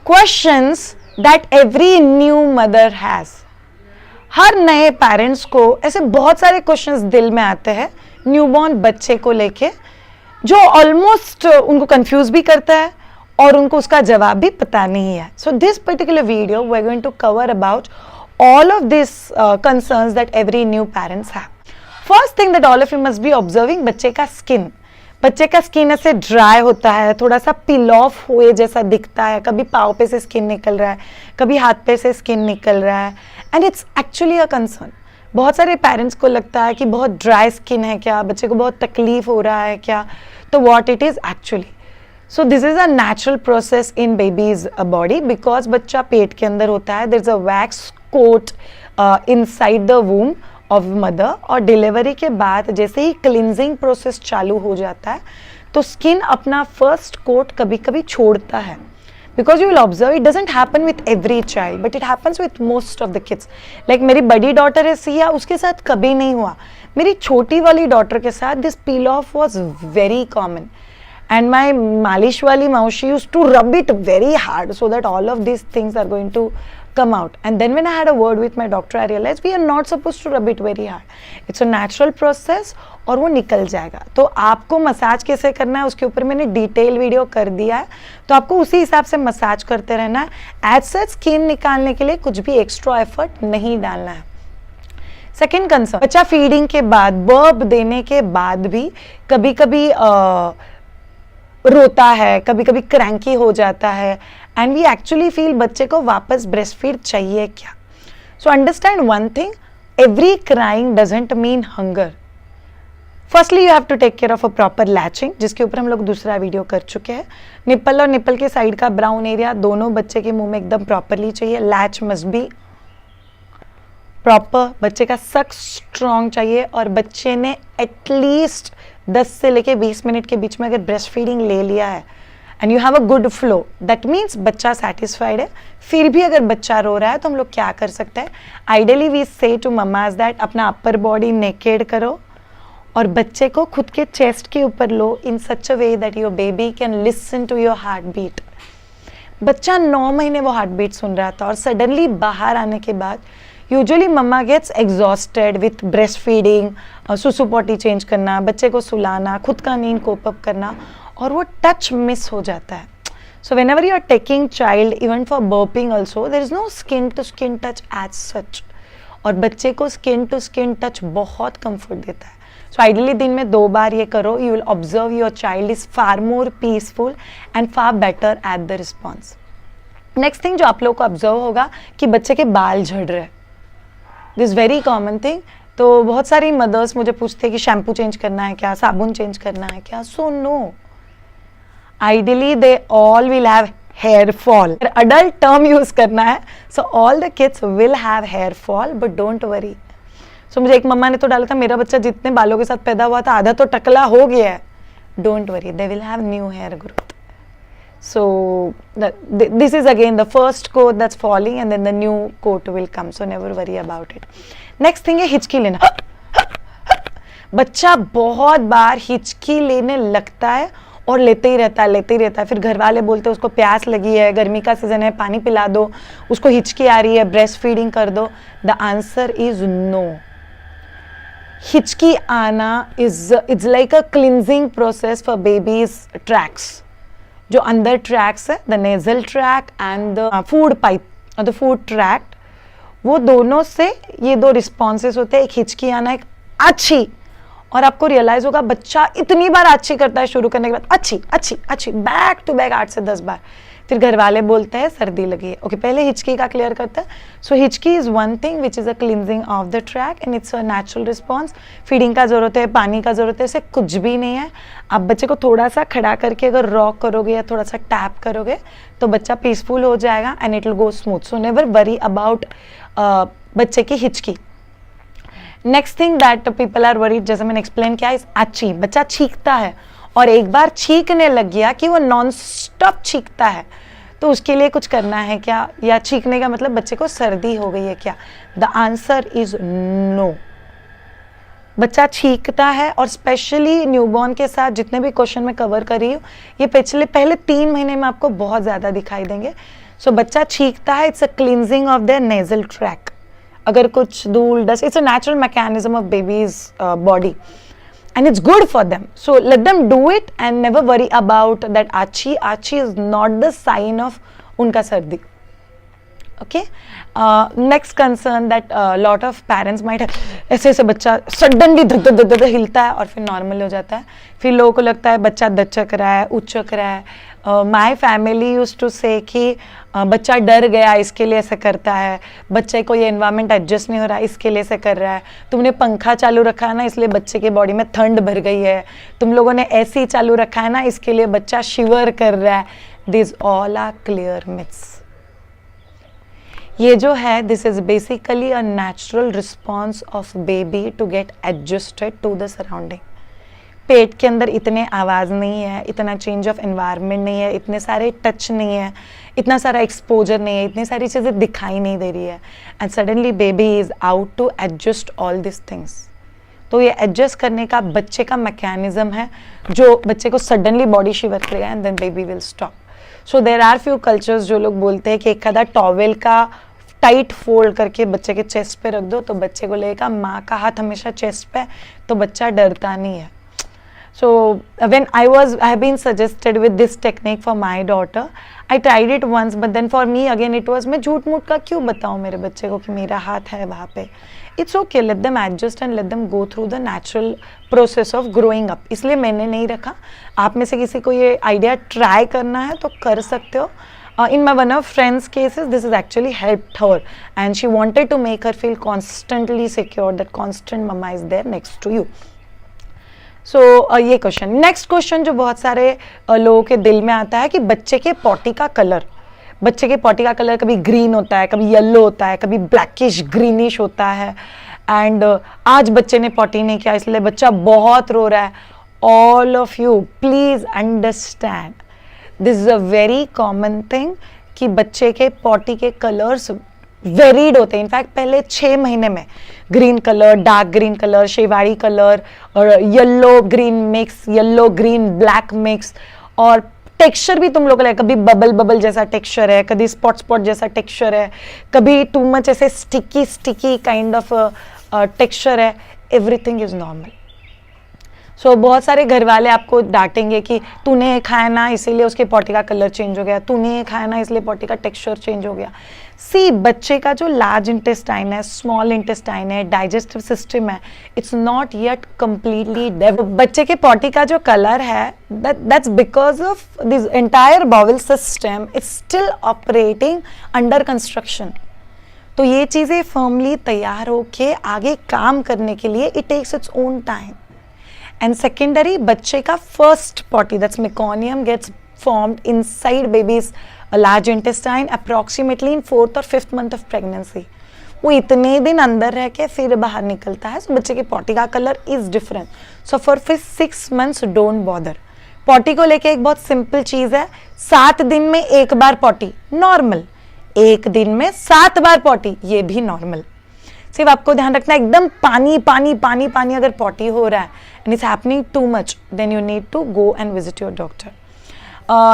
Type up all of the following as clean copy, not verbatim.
Questions that every new mother has. हर नए parents को ऐसे बहुत सारे क्वेश्चंस दिल में आते हैं न्यूबॉर्न बच्चे को लेके, जो ऑलमोस्ट उनको कंफ्यूज भी करता है और उनको उसका जवाब भी पता नहीं है. So this particular video we are going to cover about all of these concerns that every new parents have. First thing that all of you must be observing, बच्चे का स्किन. बच्चे का स्किन ऐसे ड्राई होता है, थोड़ा सा पिल of हुए जैसा दिखता है, कभी पाँव पे से स्किन निकल रहा है, कभी हाथ पे से स्किन निकल रहा है, and it's actually a concern. बहुत सारे पेरेंट्स को लगता है कि बहुत ड्राई स्किन है क्या, बच्चे को बहुत तकलीफ हो रहा है क्या, तो what it is actually. So this is a natural process in baby's body, because बच्चा पेट के अंदर होता है, there is a wax coat inside the womb of mother, और डिलीवरी के बाद जैसे ही क्लिनजिंग प्रोसेस चालू हो जाता है तो स्किन अपना फर्स्ट कोट कभी कभी छोड़ता है. Because you will observe, it doesn't happen with every child, but it happens with most of the kids. Like मेरी बड़ी डॉटर है सिया, उसके साथ कभी नहीं हुआ. मेरी छोटी वाली डॉटर के साथ this peel off was very common, and my मालिश वाली मौसी used to rub it very hard so that all of these things are going to come out. And then when I had a word with my doctor, I realized we are not supposed to rub it very hard. It's a natural process और वो निकल जाएगा. तो आपको massage कैसे करना है उसके ऊपर मैंने डिटेल वीडियो कर दिया है, तो आपको उसी हिसाब से मसाज करते रहना है. एज सच स्किन निकालने के लिए कुछ भी एक्स्ट्रा एफर्ट नहीं डालना है. सेकेंड कंसर्न, बच्चा फीडिंग के बाद, बर्ब देने के बाद भी कभी कभी रोता है, कभी कभी क्रैंकी हो जाता है, एंड वी एक्चुअली फील बच्चे को वापस ब्रेस्ट फीड चाहिए क्या. So understand one thing, every crying doesn't mean hunger. Firstly you have to take care of a proper latching, जिसके ऊपर हम लोग दूसरा वीडियो कर चुके हैं. निप्पल और निप्पल के साइड का ब्राउन एरिया दोनों बच्चे के मुंह में एकदम प्रॉपरली चाहिए. लैच मस्ट बी प्रॉपर, बच्चे का सक स्ट्रॉन्ग चाहिए, और बच्चे ने एटलीस्ट 10 से लेके 20 मिनट के बीच में अगर ब्रेस्ट फीडिंग ले लिया है and you have a good flow, that means बच्चा सेटिस्फाइड है. फिर भी अगर बच्चा रो रहा है तो हम लोग क्या कर सकते हैं, आइडियली वी से टू ममाज दैट अपना अपर बॉडी नेकेड करो और बच्चे को खुद के चेस्ट के ऊपर लो, in such a way that your baby can listen to your heartbeat. बच्चा 9 महीने वो हार्ट बीट सुन रहा था और सडनली बाहर आने के बाद usually mama gets exhausted with breast feeding, सुसु पॉटी चेंज करना, बच्चे को सुलाना, खुद का नींद कोप अप करना, और वो टच मिस हो जाता है. So whenever you are taking child even for burping also, there is no skin to skin touch as such, और बच्चे को स्किन टू स्किन टच बहुत कंफर्ट देता है. सो आइडियली दिन में 2 बार ये करो, you will observe your child is far more peaceful and far better at the response. Next thing जो आप लोग को ऑब्जर्व होगा कि बच्चे के बाल झड़ रहे हैं. This very common thing. तो बहुत सारी मदर्स मुझे पूछते हैं कि शैम्पू चेंज करना है क्या, साबुन चेंज करना है क्या. So no, ideally they all will have hair fall. Adult term use करना है. So all the kids will have hair fall, but don't worry. So मुझे एक मम्मा ने तो डाला था, मेरा बच्चा जितने बालों के साथ पैदा हुआ था आधा तो टकला हो गया है. Don't worry, they will have new hair growth. So this is again the first coat that's falling and then the new coat will come, so never worry about it. Next thing है हिचकी लेना. बच्चा बहुत बार हिचकी लेने लगता है और लेते ही रहता है. फिर घर वाले बोलते हैं उसको प्यास लगी है, गर्मी का सीजन है, पानी पिला दो, उसको हिचकी आ रही है, ब्रेस्ट फीडिंग कर दो. The answer is no. हिचकी आना it's like a cleansing process for baby's tracts. जो अंदर ट्रैक्स है, the nasal track and the food pipe और द फूड ट्रैक्ट, वो दोनों से ये 2 रिस्पॉन्सेस होते हैं, एक हिचकी आना, एक अच्छी. और आपको रियलाइज होगा बच्चा इतनी बार अच्छी करता है शुरू करने के बाद, अच्छी अच्छी अच्छी, बैक टू बैक 8 से 10 बार. फिर घर वाले बोलते हैं सर्दी लगी है. ओके, पहले हिचकी का क्लियर करते हैं. सो हिचकी is one thing which is a cleansing of the track and it's a natural response. Feeding का जरूरत है, पानी का जरूरत है, इसे कुछ भी नहीं है. आप बच्चे को थोड़ा सा खड़ा करके अगर रॉक करोगे या थोड़ा सा टैप करोगे तो बच्चा पीसफुल हो जाएगा and it will go smooth. So never worry about बच्चे की हिचकी. Next thing that people are worried, जैसे मैंने एक्सप्लेन किया, इज अच्छी. बच्चा छींकता है और एक बार छींकने लग गया कि वो नॉन स्टॉप छींकता है, तो उसके लिए कुछ करना है क्या, या छींकने का मतलब बच्चे को सर्दी हो गई है क्या. The answer is no. बच्चा छींकता है, और स्पेशली न्यूबॉर्न के साथ जितने भी क्वेश्चन मैं कवर कर रही हूँ ये पहले 3 महीने में आपको बहुत ज़्यादा दिखाई देंगे. सो बच्चा छींकता है, it's a cleansing of their nasal track. अगर कुछ धूल dust, it's a natural mechanism of babies body and it's good for them, so let them do it and never worry about that achi is not the sign of unka sardi. Okay, next concern that lot of parents might have, ऐसे बच्चा suddenly धक धक धक हिलता है और फिर normal हो जाता है. फिर लोगों को लगता है बच्चा दचक रहा है, उचक रहा है. माई फैमिली यूज टू से कि बच्चा डर गया इसके लिए ऐसा करता है, बच्चे को ये एनवायरनमेंट एडजस्ट नहीं हो रहा इसके लिए ऐसा कर रहा है, तुमने पंखा चालू रखा है ना इसलिए बच्चे के बॉडी में ठंड भर गई है, तुम लोगों ने एसी चालू रखा है ना इसके लिए बच्चा शिवर कर रहा है. This all are clear myths. ये जो है this is basically a natural response of baby to get adjusted to the surrounding. पेट के अंदर इतने आवाज़ नहीं है, इतना चेंज ऑफ एनवायरनमेंट नहीं है, इतने सारे टच नहीं है, इतना सारा एक्सपोजर नहीं है, इतनी सारी चीज़ें दिखाई नहीं दे रही है, and suddenly baby is out to adjust all this things. तो ये एडजस्ट करने का बच्चे का मैकेनिज्म है जो बच्चे को सडनली बॉडी शिवर करेगा and then baby will stop. So there are few cultures जो लोग बोलते हैं कि एक आधा टॉवेल का टाइट फोल्ड करके बच्चे के चेस्ट पे रख दो तो बच्चे को लगेगा माँ का हाथ हमेशा चेस्ट पे, तो बच्चा डरता नहीं है. So when I have been suggested with this technique for my daughter, I tried it once, but then for me again it was, मैं झूठ मूठ का क्यों बताऊँ मेरे बच्चे को कि मेरा हाथ है वहाँ पे. It's okay, let them adjust and let them go through the natural process of growing up. इसलिए मैंने नहीं रखा. आप में से किसी को ये आइडिया ट्राई करना है तो कर सकते हो. In my one of friends cases, this has actually helped her, and she wanted to make her feel constantly secure, that constant mama is there next to you. सो ये क्वेश्चन. नेक्स्ट क्वेश्चन जो बहुत सारे लोगों के दिल में आता है कि बच्चे के पॉटी का कलर. बच्चे के पॉटी का कलर कभी ग्रीन होता है, कभी येलो होता है, कभी ब्लैकिश ग्रीनिश होता है, एंड आज बच्चे ने पॉटी नहीं किया इसलिए बच्चा बहुत रो रहा है. All of you please understand, this is a very common thing कि बच्चे के पॉटी के कलर्स वेरीड होते हैं. इनफैक्ट पहले 6 महीने में green colour, dark green colour, शेवाड़ी कलर और yellow green mix, yellow green black mix, और टेक्सचर भी तुम लोग को कभी बबल बबल जैसा टेक्सचर है, कभी स्पॉट स्पॉट जैसा टेक्सचर है, कभी टू मच ऐसे sticky sticky kind of texture है. Everything is normal. सो बहुत सारे घर वाले आपको डांटेंगे कि तूने ये खाया ना इसीलिए उसके पॉटी का कलर चेंज हो गया, तूने ये खाया ना इसलिए पॉटी का टेक्सचर चेंज हो गया. सी, बच्चे का जो लार्ज इंटेस्टाइन है, स्मॉल इंटेस्टाइन है, डाइजेस्टिव सिस्टम है, it's not yet completely develop. बच्चे के पॉटी का जो कलर है that's because of this entire bowel system is still operating under construction. तो ये चीज़ें फर्मली तैयार होके आगे काम करने के लिए it takes its own time. And secondary, बच्चे का first potty, that's meconium, gets formed inside baby's large intestine approximately in 4th or 5th month of pregnancy. वो इतने दिन अंदर रह के फिर बाहर निकलता है. So बच्चे के potty का colour is different. So for 6 months don't bother. potty को लेके एक बहुत सिंपल चीज़ है, 7 दिन में 1 बार potty नॉर्मल, 1 दिन में 7 बार potty ये भी नॉर्मल. सिर्फ आपको ध्यान रखना एकदम पानी पानी पानी पानी अगर पॉटी हो रहा है and it's happening too much then you need to go and visit your doctor.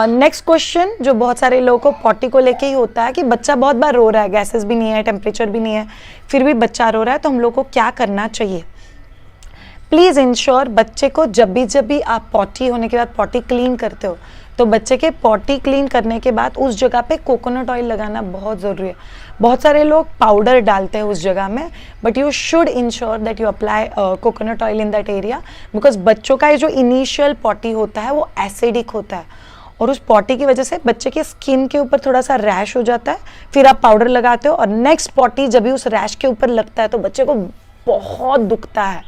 Next question जो बहुत सारे लोगों को पॉटी को लेके ही होता है कि बच्चा बहुत बार रो रहा है, गैसेस भी नहीं है, टेम्परेचर भी नहीं है, फिर भी बच्चा रो रहा है, तो हम लोग को क्या करना चाहिए. प्लीज़ इंश्योर बच्चे को जब भी आप पॉटी होने के बाद पॉटी क्लीन करते हो तो बच्चे के पॉटी क्लीन करने के बाद उस जगह पे कोकोनट ऑयल लगाना बहुत ज़रूरी है. बहुत सारे लोग पाउडर डालते हैं उस जगह में, but you should ensure that you apply coconut oil in that area, because बच्चों का ये जो इनिशियल पॉटी होता है वो एसिडिक होता है और उस पॉटी की वजह से बच्चे के स्किन के ऊपर थोड़ा सा रैश हो जाता है. फिर आप पाउडर लगाते हो और नेक्स्ट पॉटी जब भी उस रैश के ऊपर लगता है तो बच्चे को बहुत दुखता है.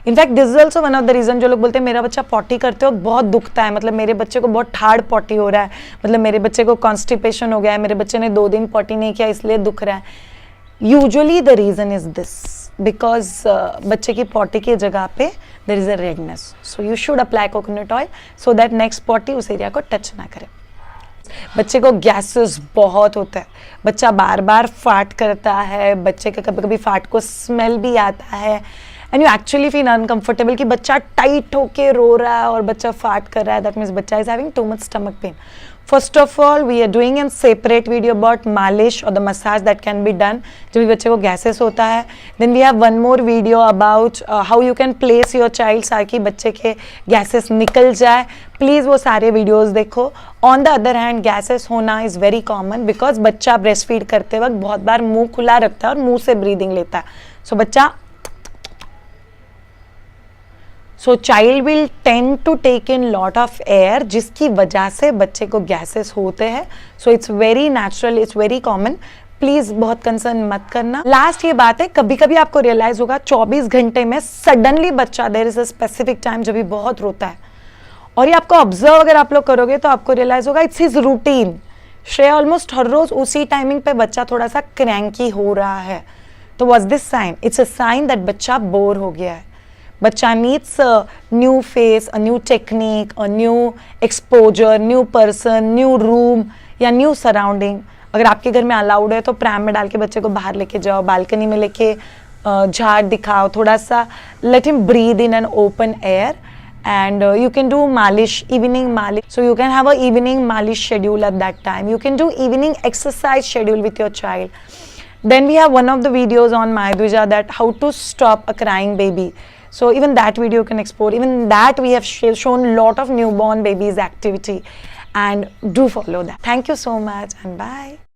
In fact this is also one of the reason जो लोग बोलते हैं मेरा बच्चा पॉटी करते वक्त बहुत दुखता है, मतलब मेरे बच्चे को बहुत हार्ड पॉटी हो रहा है, मतलब मेरे बच्चे को कॉन्स्टिपेशन हो गया है, मेरे बच्चे ने 2 दिन पॉटी नहीं किया इसलिए दुख रहा है. Usually the reason is this because बच्चे की पॉटी की जगह पे there is a redness. So you should apply coconut oil so that next potty उस एरिया को टच ना करे. बच्चे को गैसेस बहुत होता है, बच्चा बार बार फाट करता है, बच्चे का कभी कभी फाट को स्मेल भी आता है, and you actually feel uncomfortable कि बच्चा टाइट होके रो रहा है और बच्चा फाट कर रहा है, दैट मीन्स बच्चा is having too much stomach pain. First of all, we are doing a separate video about मालिश or the massage that can be done जब भी बच्चे को गैसेस होता है. Then we have one more video about how you can place your child ताकि बच्चे के गैसेस निकल जाए. प्लीज़ वो सारे वीडियोस देखो. On the other hand gases होना इज़ वेरी कॉमन बिकॉज बच्चा ब्रेस्ट फीड करते वक्त बहुत बार मुंह खुला रखता है और मुंह से ब्रीदिंग लेता है. सो बच्चा so child will tend to take in lot of air जिसकी वजह से बच्चे को गैसेस होते हैं. So it's very natural, it's very common. Please बहुत कंसर्न मत करना. लास्ट ये बात है, कभी कभी आपको रियलाइज होगा 24 घंटे में सडनली बच्चा there is a specific time जब भी बहुत रोता है और ये आपको ऑब्जर्व अगर आप लोग करोगे तो आपको रियलाइज होगा it's his routine. Shreya almost हर रोज उसी टाइमिंग पे बच्चा थोड़ा सा क्रैंकी हो रहा है. तो what's this sign? It's a sign that बच्चा बोर हो गया है. बच्चा needs a new face, a new technique, a new exposure, new person, new room या new surrounding. अगर आपके घर में अलाउड है तो प्रैम में डाल के बच्चे को बाहर लेके जाओ, बालकनी में लेके झाड़ दिखाओ, थोड़ा सा let him breathe in an open air. And you can do malish, evening malish. So you can have a evening malish schedule at that time. You can do evening exercise schedule with your child. Then we have one of the videos on Mayadvija that how to stop a crying baby. So even that video you can explore. Even that we have shown lot of newborn babies activity and do follow that. Thank you so much and bye.